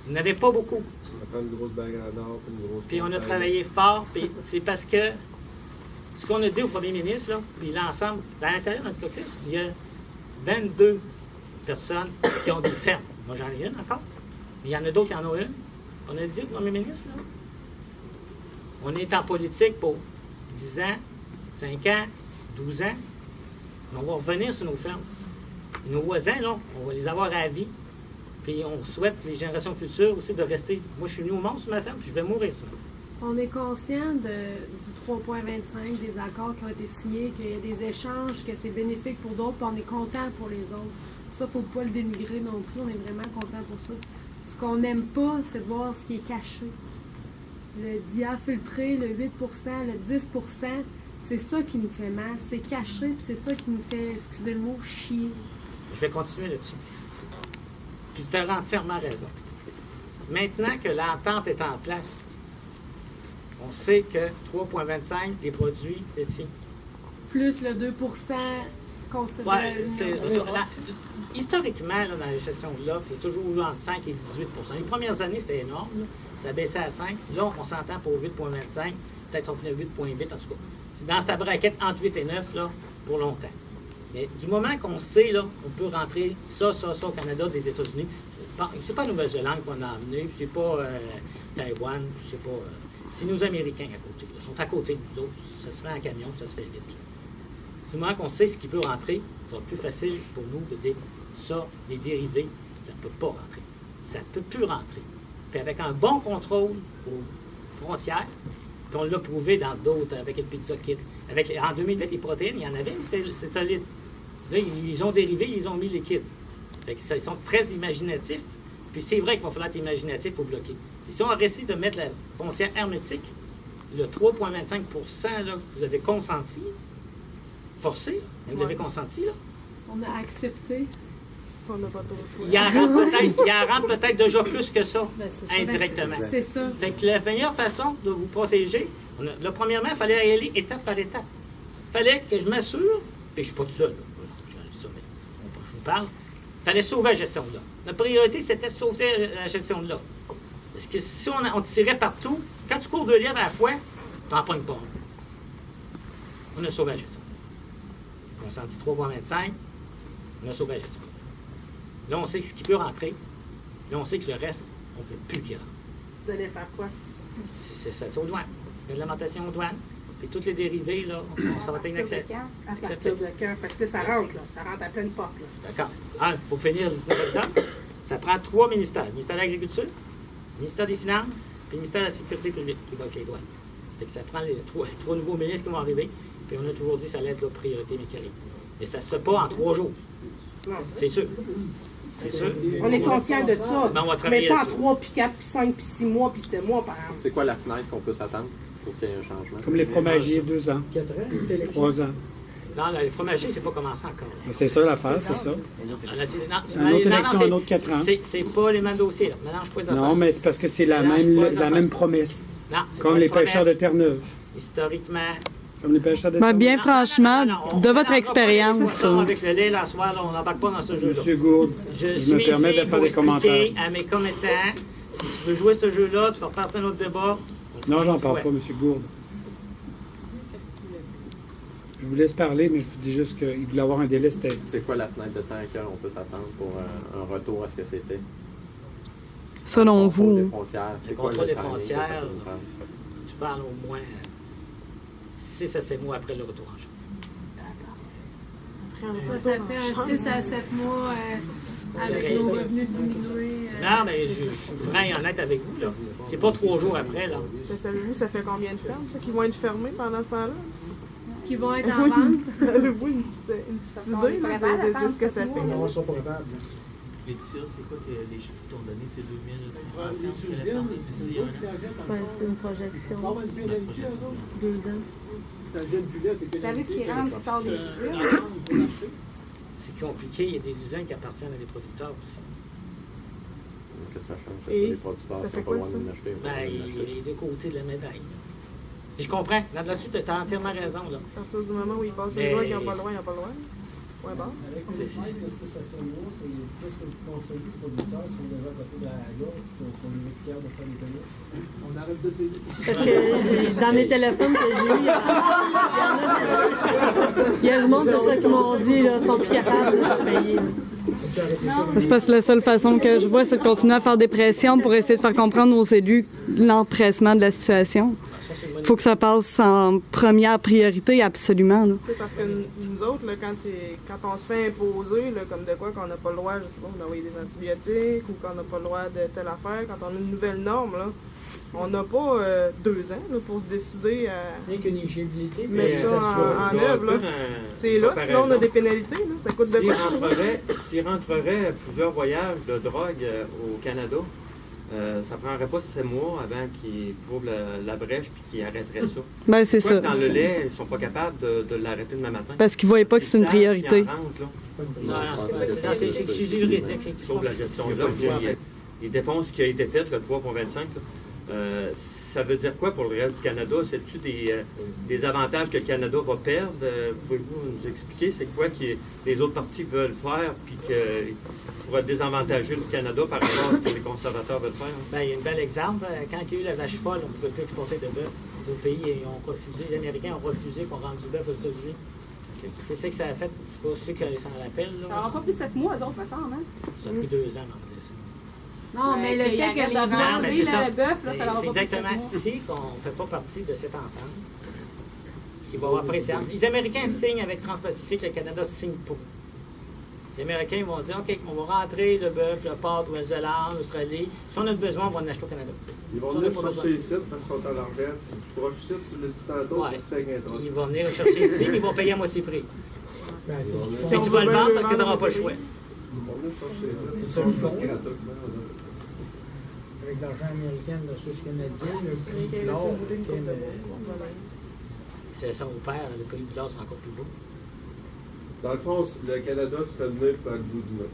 Vous n'avez pas beaucoup. Ça prend une grosse bague en or, puis une grosse... Puis on a travaillé fort, puis c'est parce que ce qu'on a dit au premier ministre, là, puis l'ensemble, à l'intérieur de notre caucus, il y a 22 personnes qui ont des fermes. Moi, j'en ai une encore, mais il y en a d'autres qui en ont une. On a dit au premier ministre, là, on est en politique pour 10 ans, 5 ans, 12 ans, mais on va revenir sur nos fermes. Nos voisins, là, on va les avoir à vie. Puis on souhaite les générations futures aussi de rester. Moi, je suis venu au monde sur ma ferme, puis je vais mourir sur ma. On est conscient du 3.25, des accords qui ont été signés, qu'il y a des échanges, que c'est bénéfique pour d'autres, puis on est content pour les autres. Ça, il ne faut pas le dénigrer non plus, on est vraiment content pour ça. Ce qu'on n'aime pas, c'est de voir ce qui est caché. Le diafiltré, le 8%, le 10%, c'est ça qui nous fait mal. C'est caché, puis c'est ça qui nous fait, excusez le mot, chier. Je vais continuer là-dessus. Puis tu as entièrement raison. Maintenant que l'entente est en place, on sait que 3,25 des produits laitiers. Plus le 2% considéré. Historiquement, là, dans la gestion de l'offre, il y a toujours eu entre 5 et 18 Les premières années, c'était énorme. Là. Ça a baissé à 5. Là, on s'entend pour 8,25. Peut-être qu'on finit à 8,8 en tout cas. C'est dans cette braquette entre 8 et 9 là, pour longtemps. Mais du moment qu'on sait, là, on peut rentrer ça au Canada, des États-Unis. C'est pas Nouvelle-Zélande qu'on a amené, puis c'est pas Taïwan, puis c'est pas... c'est nos Américains à côté. Ils sont à côté de nous autres. Ça se fait en camion, ça se fait vite. Du moment qu'on sait ce qui peut rentrer, ça va être plus facile pour nous de dire ça, les dérivés, ça ne peut pas rentrer. Ça ne peut plus rentrer. Puis avec un bon contrôle aux frontières, puis on l'a prouvé dans d'autres, avec le pizza kit. En 2008, les protéines, il y en avait, c'était solide. Là, ils ont dérivé, ils ont mis liquide. Fait que ça, ils sont très imaginatifs. Puis c'est vrai qu'il va falloir être imaginatif pour bloquer. Et si on réussit de mettre la frontière hermétique, le 3,25 là, que vous avez consenti, forcé, mais vous avez consenti, là. On a accepté. On n'a pas trop de choix. Il en rentre peut-être déjà plus que ça, indirectement. C'est ça. Fait que la meilleure façon de vous protéger, premièrement, il fallait y aller étape par étape. Il fallait que je m'assure, puis je ne suis pas tout seul, là. Je dis ça, mais je vous parle. Il fallait sauver la gestion de l'offre. La priorité, c'était de sauver la gestion de l'offre. Parce que si on tirait partout, quand tu cours 2 lièvres à la fois, tu n'en pognes pas. On a sauvé la gestion. On consenti 3,25, on a sauvé la gestion. Là, on sait ce qui peut rentrer. Là, on sait que le reste, on ne fait plus qu'il rentre. Vous allez faire quoi? C'est aux douanes. Réglementation aux douanes. Puis tous les dérivés, là, ça va être inacceptable. À partir de quand? Parce que ça rentre, là. Ça rentre à pleine porte, là. D'accord. Il faut finir le 19 octobre. Ça prend 3 ministères. Le ministère de l'Agriculture, le ministère des Finances, puis le ministère de la Sécurité publique qui va avec les douanes. Fait que ça prend les 3 nouveaux ministres qui vont arriver. Puis on a toujours dit que ça allait être la priorité mécanique. Mais ça ne se fait pas en 3 jours. Non. C'est sûr. C'est sûr. On est conscient de ça. Mais on va travailler Mais pas en là-dessus. 3, puis 4, puis 5, puis 6 mois, puis 7 mois, par exemple. C'est quoi la fenêtre qu'on peut s'attendre pour qu'il y ait un changement? Comme les fromagers, 2 ans, 3 ans. Non, les fromagers, c'est pas commencé encore. C'est ça l'affaire, c'est ça. Une autre élection, un autre 4 ans. C'est pas les mêmes dossiers, là. Mélange pas les affaires. Non, mais c'est parce que c'est la même promesse. Non, c'est Comme pas les une promesse. pêcheurs de Terre-Neuve. Historiquement. Comme les pêcheurs de Ben, Terre-Neuve. bien franchement, on de votre mélange pas les expérience, poissons avec le lait, la soirée, on n'embarque pas dans ce jeu-là. Monsieur Gourde, Je je suis me permets ici de faire pour des commentaires. expliquer à mes commettants, si tu veux jouer ce jeu-là, tu vas repartir un autre débat. Non, j'en parle pas, Monsieur Gourde. Je vous laisse parler, mais je vous dis juste qu'il voulait avoir un délai, c'était... C'est quoi la fenêtre de temps à laquelle on peut s'attendre pour un retour à ce que c'était? selon Contrôle des vous. frontières. Le C'est quoi contrôle le des timing que ça frontières, peut prendre? tu parles au moins 6 à 7 mois après le retour en chambre. Ça fait un 6 à 7 mois avec nos revenus diminués. Non, mais je suis franc et honnête avec vous, là. C'est pas 3 jours après, là. Mais savez-vous, ça fait combien de fermes, ça, qui vont être fermées pendant ce temps-là? Qui vont être en vente. Avez-vous une petite idée là, de ce que ça fait? On sera pas capable. L'édition, c'est quoi que les chiffres qu'ils t'ont donné? C'est 2000? Les sous-usines, C'est une projection. 2 ans. Vous savez ce qui rentre, qui sort des usines? C'est compliqué, il y a des usines qui appartiennent à des producteurs aussi. Qu'est-ce que ça change? Et Les producteurs ça sont fait pas quoi, loin ça? de l'acheter. Ben, il y a les 2 côtés de la médaille. Je comprends. Là-dessus, tu as entièrement raison, là. À partir du moment où ils passent Mais- une loi, ils n'ont pas le droit, ils n'ont pas le droit. point barre. C'est- C'est plus que le conseiller, les producteurs sont déjà à côté de la gauche, sont fiers de faire des tennis. On arrête de payer. Parce que dans les téléphones que j'ai eu, il y a du monde, c'est ça qu'ils m'ont dit, là, sont plus capables de payer. C'est parce que la seule façon que je vois, c'est de continuer à faire des pressions pour essayer de faire comprendre aux élus l'empressement de la situation. Ça, c'est une bonne Il faut que ça passe en première priorité, absolument. Là. Tu sais, parce que nous autres, là, quand on se fait imposer, là, comme de quoi qu'on n'a pas le droit, je sais pas, d'envoyer des antibiotiques ou qu'on n'a pas le droit de telle affaire, quand on a une nouvelle norme, là, on n'a pas 2 ans là, pour se décider à Rien qu'une éligibilité. mettre ça en œuvre. Là. C'est là, sinon on a des pénalités, là, ça coûte de S'il rentrerait plusieurs voyages de drogue au Canada, ça prendrait pas 6 mois avant qu'ils trouvent la brèche puis qu'ils arrêteraient ça. Ben, c'est Pourquoi ça. dans le lait, ils sont pas capables de l'arrêter demain matin? Parce qu'ils ne voyaient pas que c'est une Ils savent qu'ils priorité. en rentrent, là. Non, c'est juridique. C'est Sauf la gestion de l'eau. Ils défendent ce qui a été fait, le 3.25. Ça veut dire quoi pour le reste du Canada? C'est-tu des avantages que le Canada va perdre? Pouvez-vous nous expliquer c'est quoi que les autres partis veulent faire puis qui pourrait désavantager le Canada par rapport à ce que les conservateurs veulent faire? Ben, il y a un bel exemple. Quand il y a eu la vache folle, on ne pouvait plus exporter de bœuf. Les pays ont refusé, les Américains ont refusé qu'on rende du bœuf aux États-Unis. C'est que ça a fait, je ne sais pas ceux qui s'en rappellent. Ça n'aura pas pris 7 mois, eux autres, me semble, hein? Ça a pris 2 ans, en plus. Non, mais le fait que les Non, mais c'est ça. le bœuf, là, ça leur a C'est pas pris 7 exactement mois. ici qu'on ne fait pas partie de cette entente qui va avoir préséance. Les Américains signent avec Trans-Pacifique, le Canada signe pas. Les Américains vont dire, OK, on va rentrer le bœuf, le porc, Nouvelle-Zélande, Australie. Si on a besoin, on va en acheter au Canada. Ils vont Si on venir a pas chercher besoin. ici parce qu'ils sont en argent. C'est plus proche ici, tu l'as dit tantôt, Ouais. ça se fait avec un truc. Ils vont venir le chercher ici, mais ils vont payer à moitié prix. Ben, c'est ce qu'ils Mais tu vas le vendre parce que tu n'auras pas le choix. Ils vont venir chercher ici. C'est ça qu'ils font. Gratuitement, là. Avec l'argent américain versus canadien, le prix Américain, de l'or, laissez-vous une coupe de C'est ça, au père, le pays du l'or, c'est encore plus beau. Dans le fond, le Canada se fait venir par le bout du nez.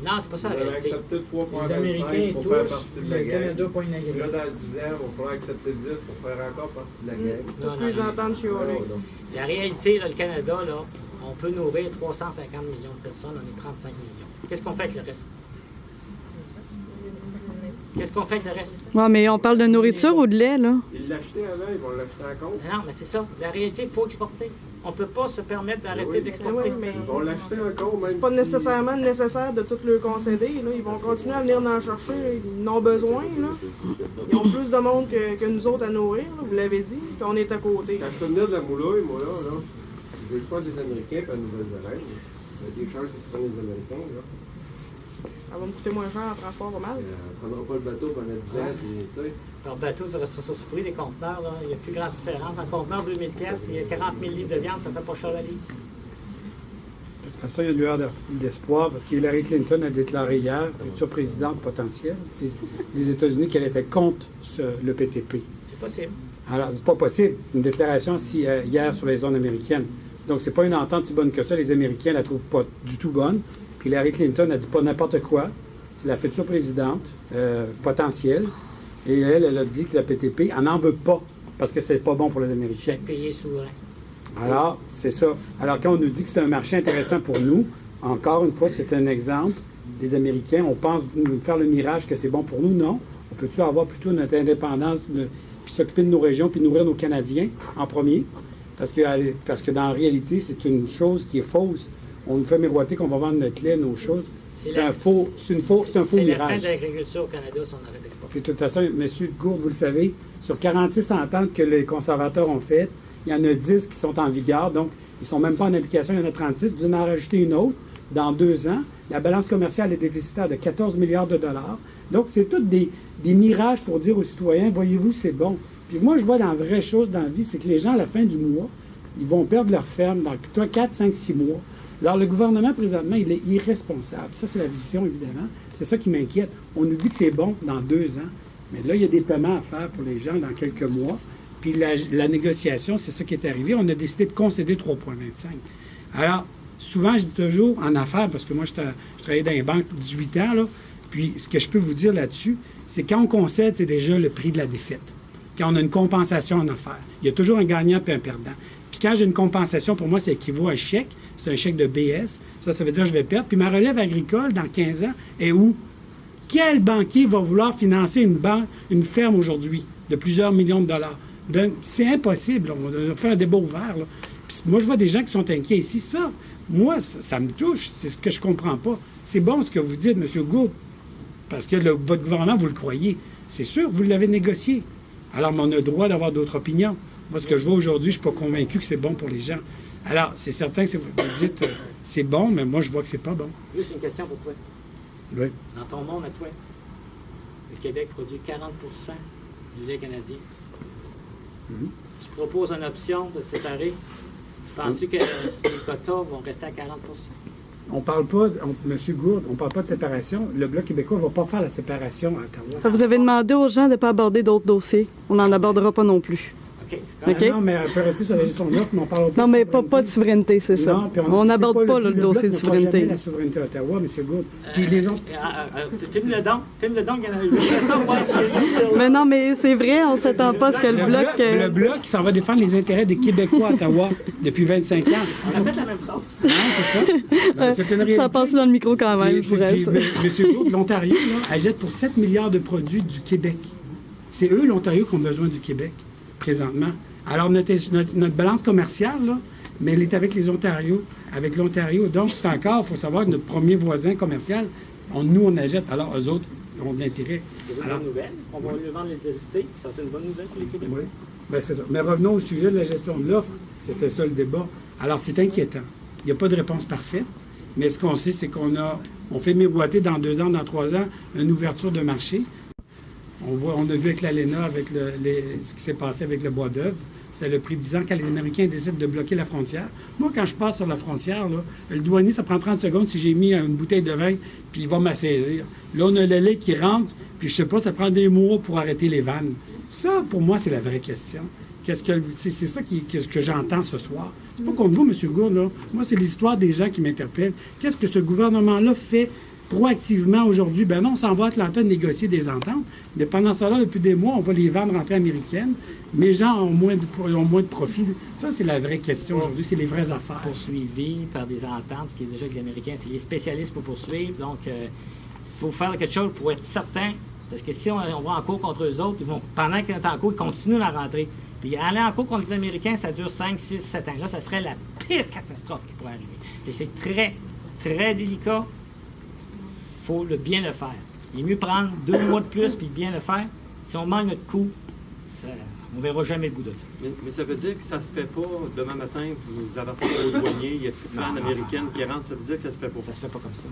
Non, c'est pas ça la On a réalité. accepté les 3.25 Américains pour faire tous, partie de puis la le gang. Canada pas une Là, agréable. dans 10 ans, on pourra accepter 10 pour faire encore partie de la gang. Non, Plus non, non. entendre chialer. La réalité, là, le Canada, là, on peut nourrir 350 millions de personnes, on est 35 millions. Qu'est-ce qu'on fait avec le reste? Qu'est-ce qu'on fait avec le reste? Ouais, mais on parle de nourriture ou de lait, là? Ils l'achetaient avant, ils vont l'acheter encore. Non, mais c'est ça. La réalité, il faut exporter. On ne peut pas se permettre d'arrêter Oui. d'exporter. Oui, mais Ils vont l'acheter encore, même c'est pas si- nécessairement nécessaire de tout leur concéder. Là. Ils vont continuer à venir en chercher. Ils en ont besoin. Là. Ils ont plus de monde que nous autres à nourrir, là, vous l'avez dit. Puis on est à côté. Quand je fais venir de la moulouille, moi, là, j'ai le choix des Américains et la Nouvelle-Zélande. Il y a des chances que tu prennes les Américains, là. Ça va me coûter moins cher en transport pas mal. On ne prendra pas le bateau pendant 10 ans, puis, tu sais. Leur bateau, ça restera sur prix, les conteneurs, là, il y a plus grande différence. Un conteneur, 2000 pièces, il y a 40 000 livres de viande, ça fait pas cher la livre. De toute façon, il y a une lueur d'espoir parce que Hillary Clinton a déclaré hier, future présidente potentielle des États-Unis, qu'elle était contre le PTP. C'est possible. Alors, c'est pas possible. Une déclaration hier sur les zones américaines. Donc, c'est pas une entente si bonne que ça. Les Américains la trouvent pas du tout bonne. Puis Hillary Clinton a dit pas n'importe quoi. C'est la future présidente potentielle. Et elle a dit que la PTP, elle n'en veut pas parce que c'est pas bon pour les Américains. Chaque pays est souverain. Alors, c'est ça. Alors, quand on nous dit que c'est un marché intéressant pour nous, encore une fois, c'est un exemple. Les Américains, on pense nous faire le mirage que c'est bon pour nous. Non. On peut-tu avoir plutôt notre indépendance, puis s'occuper de nos régions, puis nourrir nos Canadiens en premier? Parce que dans la réalité, c'est une chose qui est fausse. On nous fait miroiter qu'on va vendre notre lait, nos choses. C'est un faux C'est la fin mirage. de l'agriculture au Canada si on arrête d'exporter. Puis de toute façon, M. Gourde, vous le savez, sur 46 ententes que les conservateurs ont faites, il y en a 10 qui sont en vigueur, donc ils ne sont même pas en application, il y en a 36. Vous en rajouter une autre dans 2 ans. La balance commerciale est déficitaire de 14 milliards de dollars. Donc, c'est tous des mirages pour dire aux citoyens, voyez-vous, c'est bon. Puis moi, je vois dans la vraie chose dans la vie, c'est que les gens, à la fin du mois, ils vont perdre leur ferme dans 4, 5, 6 mois. Alors, le gouvernement, présentement, il est irresponsable. Ça, c'est la vision, évidemment. C'est ça qui m'inquiète. On nous dit que c'est bon dans 2 ans. Mais là, il y a des paiements à faire pour les gens dans quelques mois. Puis la négociation, c'est ça qui est arrivé. On a décidé de concéder 3,25. Alors, souvent, je dis toujours, en affaires, parce que moi, je travaillais dans les banques 18 ans, là, puis ce que je peux vous dire là-dessus, c'est quand on concède, c'est déjà le prix de la défaite. Quand on a une compensation en affaires. Il y a toujours un gagnant et un perdant. Puis Puis quand j'ai une compensation, pour moi, ça équivaut à un chèque. C'est un chèque de BS. Ça veut dire que je vais perdre. Puis ma relève agricole, dans 15 ans, est où? Quel banquier va vouloir financer une ferme aujourd'hui de plusieurs millions de dollars? C'est impossible. On a fait un débat ouvert. Là. Puis moi, je vois des gens qui sont inquiets ici. Ça, moi, ça me touche. C'est ce que je comprends pas. C'est bon ce que vous dites, M. Gould, parce que votre gouvernement, vous le croyez. C'est sûr, vous l'avez négocié. Alors, on a le droit d'avoir d'autres opinions. Moi, ce que je vois aujourd'hui, je ne suis pas convaincu que c'est bon pour les gens. Alors, c'est certain que vous dites c'est bon, mais moi, je vois que c'est pas bon. Juste une question pour toi. Oui. Dans ton monde à toi, le Québec produit 40% du lait canadien. Tu proposes une option de se séparer. Penses-tu que les quotas vont rester à 40%? On parle pas, M. Gourde, on parle pas de séparation. Le Bloc québécois ne va pas faire la séparation à Ottawa. Vous avez demandé aux gens de ne pas aborder d'autres dossiers. On n'en abordera pas non plus. OK, c'est OK? Non, mais elle peut rester sur la gestion de l'offre, mais on parle pas Non, mais pas de souveraineté, c'est ça. Non, puis On n'aborde pas le dossier de Bloc ne fera souveraineté. jamais la souveraineté à Ottawa, M. Gourde. Puis les gens... Filme-le donc. Filme-le donc. Je veux ça, voir ce qu'il dit. Mais non, mais c'est vrai, on s'attend pas à ce que le Bloc... Le Bloc, il s'en va défendre les intérêts des Québécois à Ottawa depuis 25 ans. On a fait la même phrase. Hein, c'est ça? Non, c'est une réalité. Ça a passé dans le micro quand même, je vous reste. M. Gould, l'Ontario, là, achète pour 7 milliards de produits du Québec. C'est eux, l'Ontario, qui ont besoin du Québec, présentement. Alors, notre balance commerciale, là, mais elle est avec les Ontarios, avec l'Ontario. Donc, c'est encore, il faut savoir que notre premier voisin commercial, nous, on achète. Alors, eux autres, ont de l'intérêt. C'est une bonne nouvelle. On va lui vendre l'électricité. C'est une bonne nouvelle pour les Québécois. Oui, bien, c'est ça. Mais revenons au sujet de la gestion de l'offre. C'était ça le débat. Alors, c'est inquiétant. Il n'y a pas de réponse parfaite. Mais ce qu'on sait, c'est on fait miroiter dans 2 ans, dans 3 ans, une ouverture de marché. On a vu avec l'ALENA, avec ce qui s'est passé avec le bois d'œuvre. Ça a pris 10 ans quand les Américains décident de bloquer la frontière. Moi, quand je passe sur la frontière, là, le douanier, ça prend 30 secondes si j'ai mis une bouteille de vin, puis il va m'assaisir. Là, on a le lait qui rentre, puis je sais pas, ça prend des mois pour arrêter les vannes. Ça, pour moi, c'est la vraie question. C'est ça que j'entends ce soir. C'est pas contre vous, M. Gourde, là. Moi, c'est l'histoire des gens qui m'interpellent. Qu'est-ce que ce gouvernement-là fait proactivement aujourd'hui? Ben non, on s'en va à Atlanta négocier des ententes. Mais pendant ça, là, depuis des mois, on va les vendre en paix américaine. Mais les gens ont moins de profit. Ça, c'est la vraie question aujourd'hui. C'est les vraies affaires. Poursuivi par des ententes qui est déjà que les Américains, c'est les spécialistes pour poursuivre. Donc, il faut faire quelque chose pour être certain. Parce que si on va en cours contre eux autres, pendant qu'ils sont en cours, ils continuent à rentrer. Puis aller en cours contre les Américains, ça dure 5, 6, 7 ans. Là, ça serait la pire catastrophe qui pourrait arriver. Et c'est très, très délicat. Il faut bien le faire. Il est mieux prendre 2 mois de plus puis bien le faire. Si on manque notre coup, on ne verra jamais le bout de ça. Mais ça veut dire que ça ne se fait pas demain matin, vous avez affaire au douanier, il y a plus de vannes américaines qui rentrent, ça veut dire que ça se fait pas. Ça se fait pas comme ça.